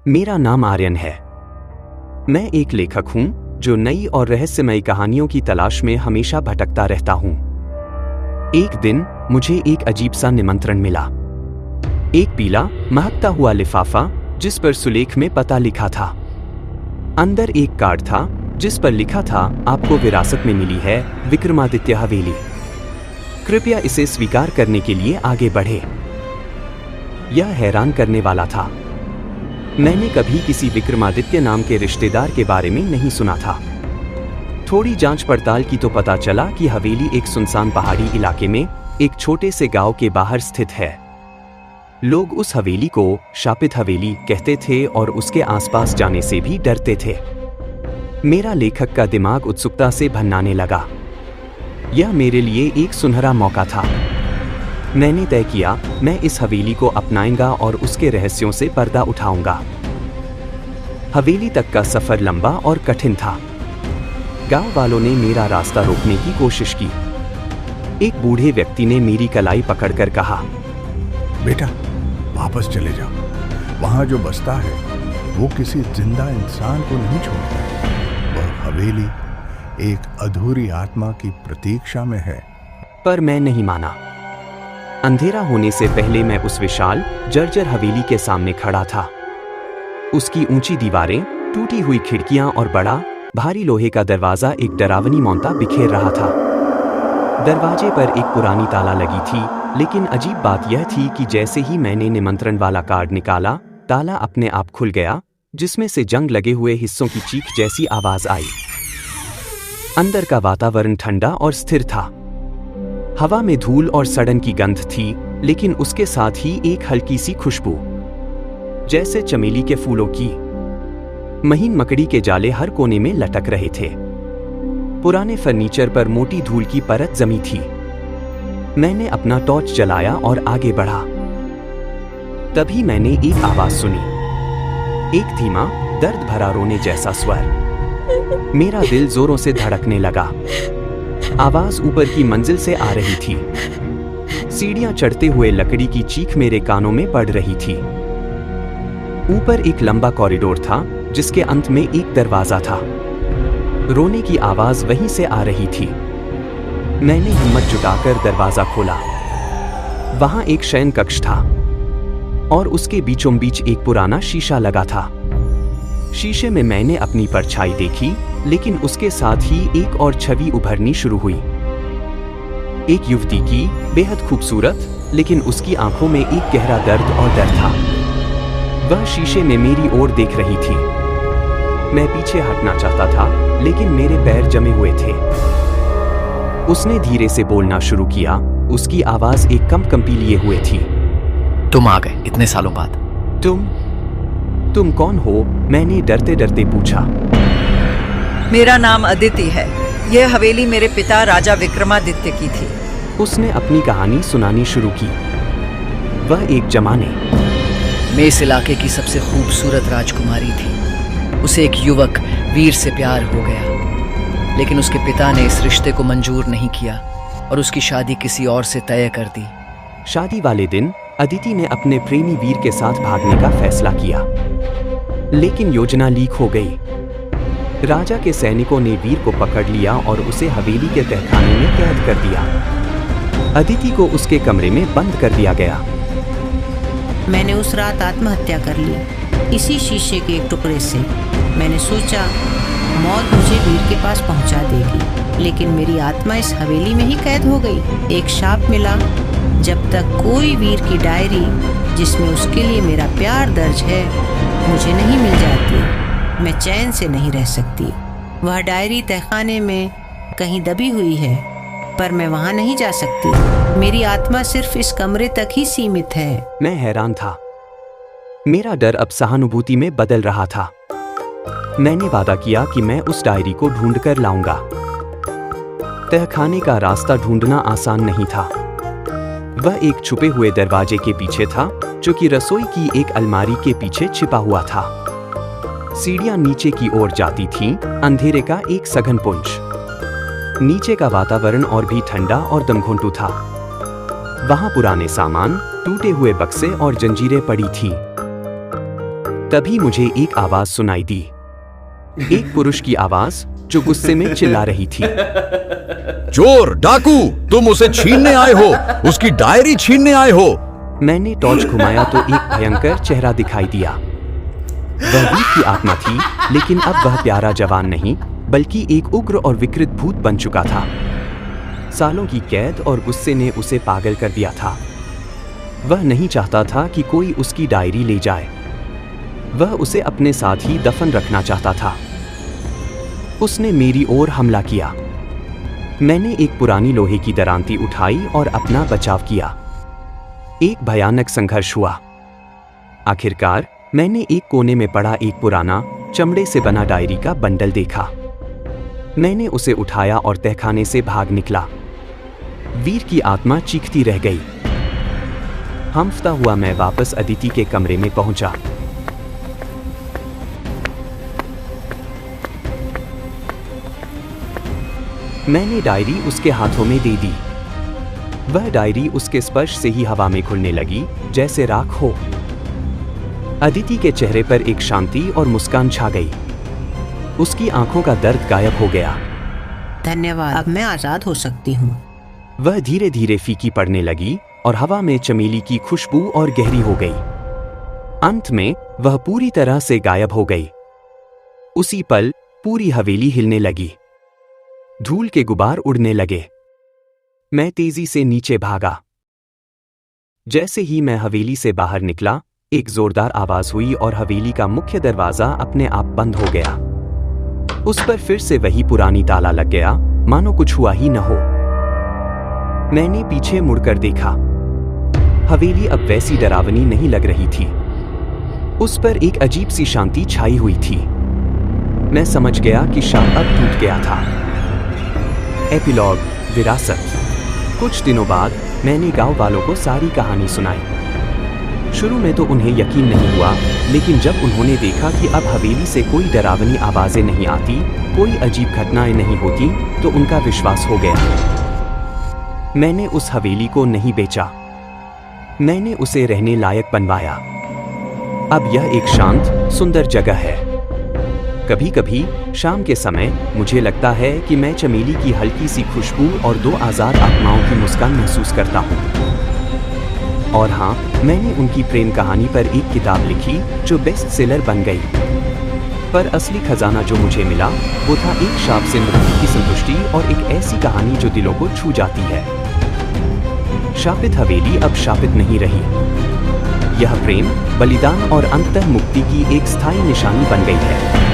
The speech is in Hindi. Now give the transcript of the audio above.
मेरा नाम आर्यन है। मैं एक लेखक हूं जो नई और रहस्यमयी कहानियों की तलाश में हमेशा भटकता रहता हूं। एक दिन मुझे एक अजीब सा निमंत्रण मिला। एक पीला महकता हुआ लिफाफा जिस पर सुलेख में पता लिखा था। अंदर एक कार्ड था जिस पर लिखा था, आपको विरासत में मिली है विक्रमादित्य हवेली। कृपया इसे स्वीकार करने के लिए आगे बढ़े। यह हैरान करने वाला था। मैंने कभी किसी विक्रमादित्य नाम के रिश्तेदार के बारे में नहीं सुना था। थोड़ी जांच पड़ताल की तो पता चला कि हवेली एक सुनसान पहाड़ी इलाके में एक छोटे से गांव के बाहर स्थित है। लोग उस हवेली को शापित हवेली कहते थे और उसके आसपास जाने से भी डरते थे। मेरा लेखक का दिमाग उत्सुकता से भन्नाने लगा। यह मेरे लिए एक सुनहरा मौका था। मैंने तय किया, मैं इस हवेली को अपनाऊंगा और उसके रहस्यों से पर्दा उठाऊंगा। हवेली तक का सफर लंबा और कठिन था। गांव वालों ने मेरा रास्ता रोकने की कोशिश की। एक बूढ़े व्यक्ति ने मेरी कलाई पकड़कर कहा, बेटा वापस चले जाओ। वहां जो बसता है वो किसी जिंदा इंसान को नहीं छोड़ता। वह हवेली एक अधूरी आत्मा की प्रतीक्षा में है। पर मैं नहीं माना। अंधेरा होने से पहले मैं उस विशाल जर्जर हवेली के सामने खड़ा था। उसकी ऊंची दीवारें, टूटी हुई खिड़कियां और बड़ा भारी लोहे का दरवाजा एक डरावनी मौनता बिखेर रहा था। दरवाजे पर एक पुरानी ताला लगी थी, लेकिन अजीब बात यह थी कि जैसे ही मैंने निमंत्रण वाला कार्ड निकाला, ताला अपने आप खुल गया, जिसमें से जंग लगे हुए हिस्सों की चीख जैसी आवाज आई। अंदर का वातावरण ठंडा और स्थिर था। हवा में धूल और सड़न की गंध थी, लेकिन उसके साथ ही एक हल्की सी खुशबू, जैसे चमेली के फूलों की। महीन मकड़ी के जाले हर कोने में लटक रहे थे। पुराने फर्नीचर पर मोटी धूल की परत जमी थी। मैंने अपना टॉर्च जलाया और आगे बढ़ा। तभी मैंने एक आवाज सुनी, एक धीमा, दर्द भरा रोने जैसा स्वर। मेरा दिल जोरों से धड़कने लगा। आवाज ऊपर की मंजिल से आ रही थी। सीढ़ियां चढ़ते हुए लकड़ी की चीख मेरे कानों में पड़ रही थी। ऊपर एक लंबा कॉरिडोर था जिसके अंत में एक दरवाजा था। रोने की आवाज वहीं से आ रही थी। मैंने हिम्मत जुटाकर दरवाजा खोला। वहां एक शयन कक्ष था और उसके बीचों बीच एक पुराना शीशा लगा था। शीशे में मैंने अपनी परछाई देखी, लेकिन उसके साथ ही एक और छवि उभरनी शुरू हुई। एक युवती की, बेहद खूबसूरत, लेकिन उसकी आंखों में एक गहरा दर्द और डर था। वह शीशे में मेरी ओर देख रही थी। मैं पीछे हटना चाहता था, लेकिन मेरे पैर जमे हुए थे। उसने धीरे से बोलना शुरू किया। उसकी आवाज एक कंपी लिए हुए थी। तुम आ गए इतने सालों बाद। तुम कौन हो? मैंने डरते डरते पूछा। मेरा नाम अदिति है। यह हवेली मेरे पिता राजा विक्रमादित्य की थी। उसने अपनी कहानी सुनानी शुरू की। वह एक जमाने मैं इस इलाके की सबसे खूबसूरत राजकुमारी थी। उसे एक युवक वीर से प्यार हो गया, लेकिन उसके पिता ने इस रिश्ते को मंजूर नहीं किया और उसकी शादी किसी और से तय कर दी। शादी वाले दिन अदिति ने अपने प्रेमी वीर के साथ भागने का फैसला किया, लेकिन योजना लीक हो गई। राजा के सैनिकों ने वीर को पकड़ लिया और उसे हवेली के तहखाने में कैद कर दिया। अदिति को उसके कमरे में बंद कर दिया गया। मैंने उस रात आत्महत्या कर ली, इसी शीशे के एक टुकड़े से। मैंने सोचा मौत मुझे वीर के पास पहुंचा देगी, लेकिन मेरी आत्मा इस हवेली में ही कैद हो गई। एक शाप मिला, जब तक कोई वीर की डायरी जिसमें उसके लिए मेरा प्यार दर्ज है मुझे नहीं मिल जाती, मैं चैन से नहीं रह सकती। वह डायरी तहखाने में कहीं दबी हुई है, पर मैं वहां नहीं जा सकती। मेरी आत्मा सिर्फ इस कमरे तक ही सीमित है। मैं हैरान था। मेरा डर अब सहानुभूति में बदल रहा था। मैंने वादा किया कि मैं उस डायरी को ढूंढ कर लाऊंगा। तहखाने का रास्ता ढूंढना आसान नहीं था। वह एक छुपे हुए दरवाजे के पीछे था, जो कि रसोई की एक अलमारी के पीछे छिपा हुआ था। सीढ़ियां नीचे की ओर जाती थीं, अंधेरे का एक सघन पुंज। नीचे का वातावरण और भी ठंडा और दमघोंटू था। वहां पुराने सामान, टूटे हुए बक्से और जंजीरें पड़ी थीं। तभी मुझे एक आवाज सुनाई दी, एक पुरुष की आवाज जो गुस्से में चिल्ला रही थी। चोर, डाकू, तुम उसे छीनने आए हो, उसकी डायरी छीनने आए हो। मैंने टॉर्च घुमाया तो एक भयंकर चेहरा दिखाई दिया। वह वीर की आत्मा थी, लेकिन अब वह प्यारा जवान नहीं बल्कि एक उग्र और विकृत भूत बन चुका था। सालों की कैद और गुस्से ने उसे पागल कर दिया था। वह नहीं चाहता था कि कोई उसकी डायरी ले जाए। वह उसे अपने साथ ही दफन रखना चाहता था। उसने मेरी ओर हमला किया। मैंने एक पुरानी लोहे की दरांती उठाई और अपना बचाव किया। एक भयानक संघर्ष हुआ। आखिरकार मैंने एक कोने में पड़ा एक पुराना चमड़े से बना डायरी का बंडल देखा। मैंने उसे उठाया और तहखाने से भाग निकला। वीर की आत्मा चीखती रह गई। हंफता हुआ मैं वापस अदिति के कमरे में पहुंचा। मैंने डायरी उसके हाथों में दे दी। वह डायरी उसके स्पर्श से ही हवा में घुलने लगी, जैसे राख हो। अदिति के चेहरे पर एक शांति और मुस्कान छा गई। उसकी आंखों का दर्द गायब हो गया। धन्यवाद, अब मैं आजाद हो सकती हूँ। वह धीरे धीरे फीकी पड़ने लगी और हवा में चमेली की खुशबू और गहरी हो गई। अंत में वह पूरी तरह से गायब हो गई। उसी पल पूरी हवेली हिलने लगी। धूल के गुबार उड़ने लगे। मैं तेजी से नीचे भागा। जैसे ही मैं हवेली से बाहर निकला, एक जोरदार आवाज हुई और हवेली का मुख्य दरवाजा अपने आप बंद हो गया। उस पर फिर से वही पुरानी ताला लग गया, मानो कुछ हुआ ही न हो। मैंने पीछे मुड़कर देखा। हवेली अब वैसी डरावनी नहीं लग रही थी। उस पर एक अजीब सी शांति छाई हुई थी। मैं समझ गया कि शाप अब टूट गया था। एपिलॉग, विरासत। कुछ दिनों बाद मैंने गांव वालों को सारी कहानी सुनाई। शुरू में तो उन्हें यकीन नहीं हुआ, लेकिन जब उन्होंने देखा कि अब हवेली से कोई डरावनी आवाजें नहीं आती, कोई अजीब घटनाएं नहीं होती, तो उनका विश्वास हो गया। मैंने उस हवेली को नहीं बेचा। मैंने उसे रहने लायक बनवाया। अब यह एक शांत, सुंदर जगह है। कभी कभी शाम के समय मुझे लगता है कि मैं चमेली की हल्की सी खुशबू और दो आजाद आत्माओं की मुस्कान महसूस करता हूँ। और हाँ, मैंने उनकी प्रेम कहानी पर एक किताब लिखी जो बेस्ट सेलर बन गई। पर असली खजाना जो मुझे मिला वो था एक शाप से मुक्ति की संतुष्टि और एक ऐसी कहानी जो दिलों को छू जाती है। शापित हवेली अब शापित नहीं रही। यह प्रेम, बलिदान और अंततः मुक्ति की एक स्थायी निशानी बन गई है।